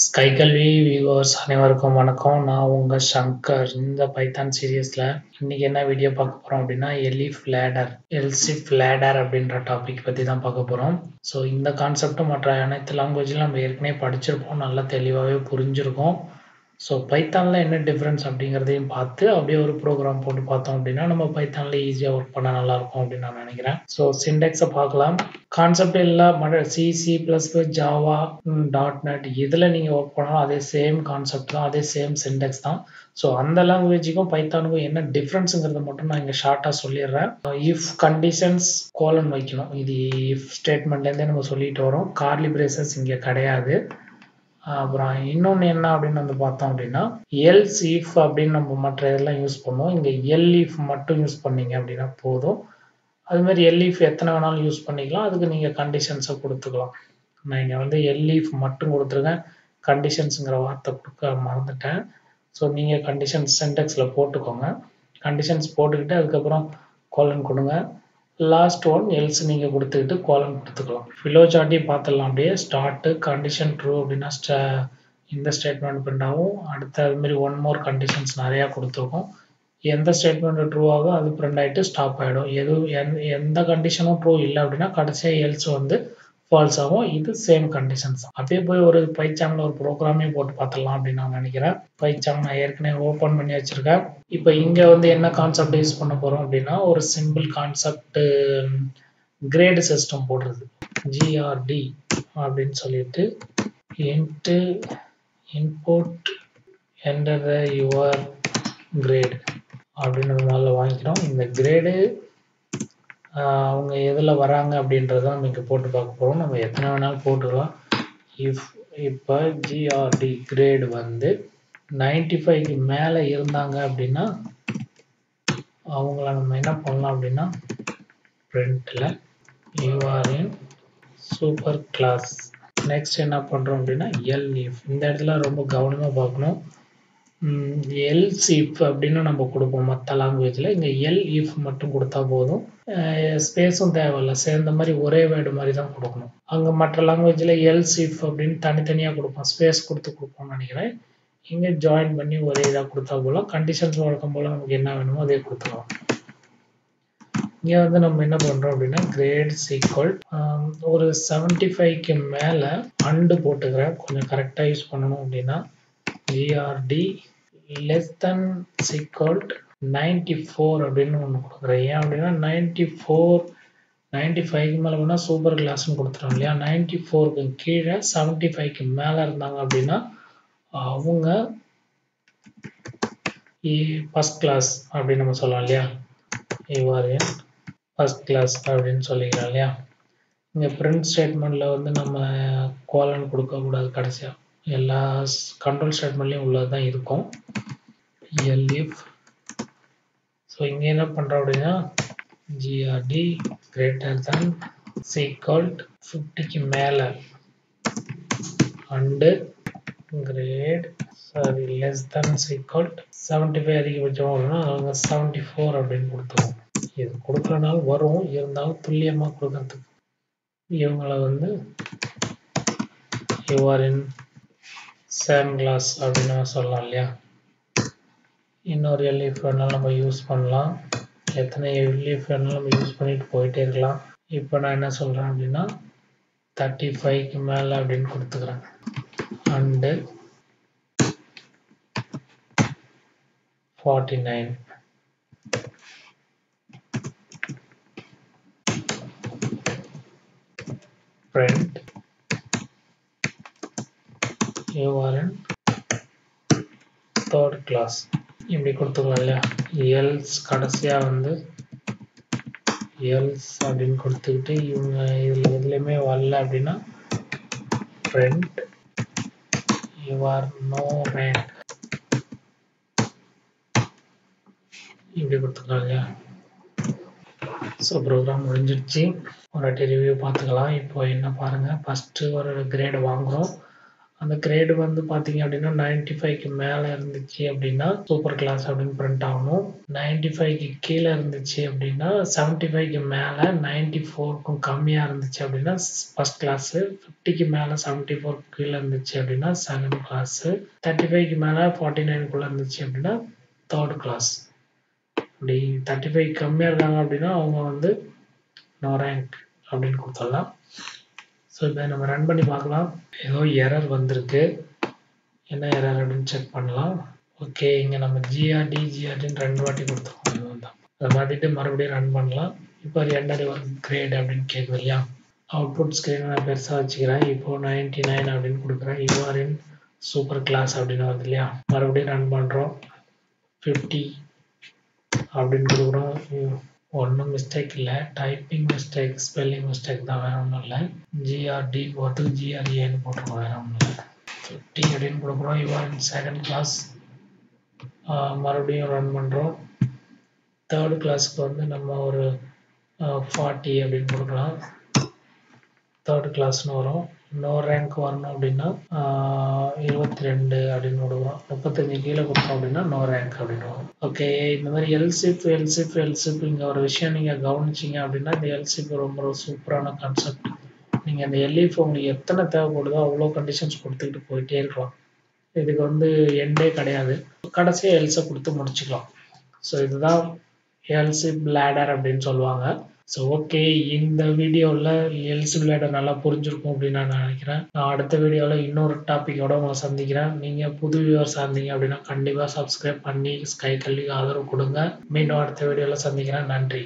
Sky கல்வி viewers அனைவருக்கும் வணக்கம். நான் உங்க சங்கர். இந்த பைத்தான் சீரியஸ்ல இன்னைக்கு என்ன வீடியோ பார்க்க போறோம் அப்படின்னா எல்சிஃப் லேடர் அப்படின்ற டாபிக் பத்தி தான் பார்க்க போறோம். ஸோ இந்த கான்செப்டும் மற்ற அனைத்து லாங்குவேஜ்லையும் நம்ம ஏற்கனவே படிச்சிருப்போம், நல்லா தெளிவாகவே புரிஞ்சிருக்கோம். ஸோ பைத்தானில் என்ன டிஃப்ரென்ஸ் அப்படிங்கிறதையும் பார்த்து அப்படியே ஒரு ப்ரோக்ராம் போட்டு பார்த்தோம் அப்படின்னா நம்ம பைத்தானில் ஈஸியாக ஒர்க் பண்ண நல்லாயிருக்கும் அப்படின்னு நான் நினைக்கிறேன். ஸோ சிண்டெக்ஸை பார்க்கலாம். கான்செப்ட் எல்லாம் C++, ஜாவா, .NET இதில் நீங்கள் ஒர்க் பண்ணாலும் அதே சேம் கான்செப்ட் தான், அதே சேம் சிண்டெக்ஸ் தான். ஸோ அந்த லாங்குவேஜுக்கும் பைத்தானுக்கும் என்ன டிஃப்ரென்ஸுங்கிறத மட்டும் நான் இங்கே ஷார்ட்டாக சொல்லிடுறேன். இஃப் கண்டிஷன்ஸ் கோலன் வைக்கணும், இது இஃப் ஸ்டேட்மெண்ட்லேருந்தே நம்ம சொல்லிட்டு வரோம். கார்லி பிரேசஸ் இங்கே கிடையாது. அப்புறம் இன்னொன்று என்ன அப்படின்னு வந்து பார்த்தோம் அப்படின்னா எல்ஸ் இஃப் அப்படின்னு நம்ம மற்ற இதெல்லாம் யூஸ் பண்ணுவோம். இங்கே எல் இஃப் மட்டும் யூஸ் பண்ணீங்க அப்படின்னா போதும். அதுமாதிரி எல் இஃப் எத்தனை வேணாலும் யூஸ் பண்ணிக்கலாம், அதுக்கு நீங்கள் கண்டிஷன்ஸை கொடுத்துக்கலாம். நான் இங்கே வந்து எல் இஃப் மட்டும் கொடுத்துருக்கேன், கண்டிஷன்ஸுங்கிற வார்த்தை கொடுக்க மறந்துட்டேன். ஸோ நீங்கள் கண்டிஷன்ஸ் சென்டெக்ஸில் போட்டுக்கோங்க. கண்டிஷன்ஸ் போட்டுக்கிட்டு அதுக்கப்புறம் கோலன் கொடுங்க. லாஸ்ட் ஒன் எல்ஸ் நீங்கள் கொடுத்துக்கிட்டு கோலன் கொடுத்துக்கலாம். ஃபிலோ சார்ட்டி பார்த்துடலாம். அப்படியே ஸ்டார்ட்டு கண்டிஷன் ட்ரூ அப்படின்னா இந்த ஸ்டேட்மெண்ட் பிரிண்ட் ஆகும். அடுத்து அதுமாரி ஒன் மோர் கண்டிஷன்ஸ் நிறையா கொடுத்துருக்கோம். எந்த ஸ்டேட்மெண்ட் ட்ரூ ஆகும் அது பிரிண்ட் ஆகிட்டு ஸ்டாப் ஆகிடும். எந்த கண்டிஷனும் ட்ரூ இல்லை அப்படின்னா கடைசியாக எல்ஸ் வந்து ஃபால்ஸ் ஆகும். இது சேம் கண்டிஷன்ஸ். அப்படியே போய் ஒரு பைத்தானில் ஒரு ப்ரோக்ராமே போட்டு பார்த்துடலாம் அப்படின்னு நான் நினைக்கிறேன். பைத்தான் நான் ஏற்கனவே ஓப்பன் பண்ணி வச்சிருக்கேன். இப்போ இங்கே வந்து என்ன கான்செப்ட் யூஸ் பண்ண போகிறோம் அப்படின்னா ஒரு சிம்பிள் கான்செப்ட் கிரேடு சிஸ்டம் போடுறது. GRD அப்படின்னு சொல்லிட்டு into input enter your grade அப்படின்னு முதல்ல வாங்கிக்கிறோம். இந்த கிரேடு அவங்க எதில் வராங்க அப்படின்றத நம்ம இங்கே போட்டு பார்க்க போகிறோம். நம்ம எத்தனை வேணாலும் போட்டுக்கலாம். இப்போ GRD கிரேடு வந்து 95க்கு மேலே இருந்தாங்க அப்படின்னா அவங்கள நம்ம என்ன பண்ணலாம் அப்படின்னா பிரிண்டில் யூஆர் இன் சூப்பர் கிளாஸ். நெக்ஸ்ட் என்ன பண்ணுறோம் அப்படின்னா எல்இஃப். இந்த இடத்துல ரொம்ப கவனமாக பார்க்கணும். எல்ஸ் இஃப் அப்படின்னு நம்ம கொடுப்போம் மற்ற லாங்குவேஜில். இங்கே எல்இஃப் மட்டும் கொடுத்தா போதும், ஸ்பேஸும் தேவையில்லை, சேர்ந்த மாதிரி ஒரே வேர்டு மாதிரி தான் கொடுக்கணும். அங்கே மற்ற லாங்குவேஜில் எல்ஸ் இஃப் அப்படின்னு தனித்தனியாக கொடுப்போம், ஸ்பேஸ் கொடுப்போம்னு நினைக்கிறேன். இங்கே ஜாயின் பண்ணி ஒரே இதாக கொடுத்தா போல. கண்டிஷன்ஸ் வழக்கம் போல் நமக்கு என்ன வேணுமோ அதே கொடுத்துக்கலாம். இங்கே வந்து நம்ம என்ன பண்ணுறோம் அப்படின்னா கிரேட்ஸ் ஈக்குவல் ஒரு 75க்கு மேலே அண்டு போட்டுக்கிறேன். கொஞ்சம் கரெக்டாக யூஸ் பண்ணணும் அப்படின்னா GRD less than equal 94 அப்படின்னு ஒன்று கொடுக்குறேன். ஏன் அப்படின்னா 95க்கு மேலே வேணால் சூப்பர் கிளாஸ்ன்னு கொடுத்துறோம் இல்லையா. 94க்கு கீழே 75க்கு மேலே இருந்தாங்க அப்படின்னா அவங்க ஃபர்ஸ்ட் கிளாஸ் அப்படின்னு நம்ம சொல்லலாம் இல்லையா. யூஆர் இன் ஃபர்ஸ்ட் கிளாஸ் அப்படின்னு சொல்லிக்கலாம் இல்லையா. இங்கே பிரிண்ட் ஸ்டேட்மெண்ட்டில் வந்து நம்ம கோலன் கொடுக்கக்கூடாது. கடைசியாக எல்லா கண்ட்ரோல் ஸ்டேட்மெண்ட்லையும் உள்ளது தான் இருக்கும் எல்இஃப். ஸோ இங்கே என்ன பண்ணுறோம் அப்படின்னா GRD greater than equal 50க்கு மேலே and grade less than equal 75 அதிகபட்சம் வரும்னா அவங்க 74 அப்படின்னு கொடுத்துருவோம். இது கொடுக்குறனாலும் வரும், இருந்தாலும் துல்லியமாக கொடுக்கறதுக்கு இவங்களை வந்து யூஆர் இன் சேம் கிளாஸ் அப்படின்னு சொல்லலாம் இல்லையா. இன்னொரு எல்இஃப் வேணாலும் நம்ம யூஸ் பண்ணலாம், எத்தனை எல்இஃப் வேணாலும் நம்ம யூஸ் பண்ணிட்டு போயிட்டே இருக்கலாம். இப்போ நான் என்ன சொல்கிறேன் அப்படின்னா 35க்கு மேலே அப்படின்னு கொடுத்துக்கிறேன். And 49 print you are in third class இப்படி கொடுத்துக்கலாம் இல்லையா. எல்ஸ் கடைசியாக வந்து எல்ஸ் அப்படின்னு கொடுத்துக்கிட்டு இவங்க இதில் எதுலையுமே வரல அப்படின்னா print you are no rank இப்படி கொடுத்துக்கலாம் இல்லையா. ஸோ ப்ரோக்ராம் முடிஞ்சிடுச்சு. ஒரு வாட்டி ரிவ்யூ பார்த்துக்கலாம். இப்போ என்ன பாருங்கள், ஃபஸ்ட்டு ஒரு கிரேடு வாங்குகிறோம், அந்த கிரேடு வந்து பார்த்தீங்க அப்படின்னா 95க்கு மேலே இருந்துச்சு அப்படின்னா சூப்பர் கிளாஸ் அப்படின்னு பிரிண்ட் ஆகணும். 95க்கு கீழே இருந்துச்சு அப்படின்னா 75க்கு மேலே 94க்கும் கம்மியாக இருந்துச்சு அப்படின்னா ஃபர்ஸ்ட் கிளாஸு, 50க்கு மேலே 74க்கு கீழே இருந்துச்சு அப்படின்னா செகண்ட் கிளாஸு, 35க்கு மேலே 49க்குள்ளே இருந்துச்சு அப்படின்னா தேர்ட் கிளாஸ். அப்படி 35 கம்மியாக இருக்காங்க அப்படின்னா அவங்க வந்து நோ ரேங்க் அப்படின்னு கொடுத்துடலாம். ஸோ இப்போ நம்ம ரன் பண்ணி பார்க்கலாம். ஏதோ எரர் வந்திருக்கு. என்ன எரர் அப்படின்னு செக் பண்ணலாம். ஓகே, இங்கே நம்ம ஜிஆர்டின்னு 2 வாட்டி கொடுத்துருக்கோம். தான் அதை மாற்றிட்டு மறுபடியும் ரன் பண்ணலாம். இப்போ அது என்டர் யுவர் கிரேட் அப்படின்னு கேட்குது இல்லையா? அவுட்புட் ஸ்க்ரீனை நான் பெருசாக வச்சுக்கிறேன். இப்போது 99 அப்படின்னு கொடுக்குறேன். யூஆர் இன் சூப்பர் கிளாஸ் அப்படின்னு வருது இல்லையா? மறுபடியும் ரன் பண்ணுறோம். 50 அப்படின்னு கொடுக்குறோம். ஒன்றும் மிஸ்டேக் இல்லை, டைப்பிங் மிஸ்டேக், ஸ்பெல்லிங் மிஸ்டேக் தான், வேறு ஒன்றும் இல்லை. ஜிஆர்டி போட்டு ஜிஆர்ஏன்னு போட்டுருக்கோம், வேறு ஒன்றும் இல்லை. 50 அப்படின்னு கொடுக்குறோம். You are in second class. மறுபடியும் ரன் பண்ணுறோம். தேர்ட் கிளாஸுக்கு வந்து நம்ம ஒரு 40 அப்படின்னு கொடுக்கலாம். தேர்ட் கிளாஸ்னு வரும். நோ ரேங்க் வரணும் அப்படின்னா 22 அப்படின்னு கொடுக்குறோம். 35 கீழே கொடுத்தோம் அப்படின்னா நோ ரேங்க் அப்படின்னு வரும். ஓகே, இந்த மாதிரி எல்சிப் இங்கே ஒரு விஷயம் நீங்கள் கவனிச்சிங்க அப்படின்னா இந்த எல்சிப் ரொம்ப சூப்பரான கான்செப்ட். நீங்கள் அந்த எல்இஎஃப் உங்களுக்கு எத்தனை தேவைப்படுதோ அவ்வளோ கண்டிஷன்ஸ் கொடுத்துக்கிட்டு போயிட்டே இருக்கலாம். இதுக்கு வந்து எண்டே கிடையாது. கடைசியாக எல்ஸை கொடுத்து முடிச்சுக்கலாம். ஸோ இதுதான் எல்சிப் லேடர் அப்படின்னு சொல்லுவாங்க. ஸோ ஓகே, இந்த வீடியோவில் எல்சிப் லேடர் நல்லா புரிஞ்சிருக்கும் அப்படின்னு நான் நினைக்கிறேன். நான் அடுத்த வீடியோவில் இன்னொரு டாப்பிக்கோட உங்களை சந்திக்கிறேன். நீங்கள் புது வியூவர்ஸாக இருந்தீங்க அப்படின்னா கண்டிப்பாக சப்ஸ்கிரைப் பண்ணி ஸ்கை கல்விக்கு ஆதரவு கொடுங்க. மீண்டும் அடுத்த வீடியோவில் சந்திக்கிறேன். நன்றி.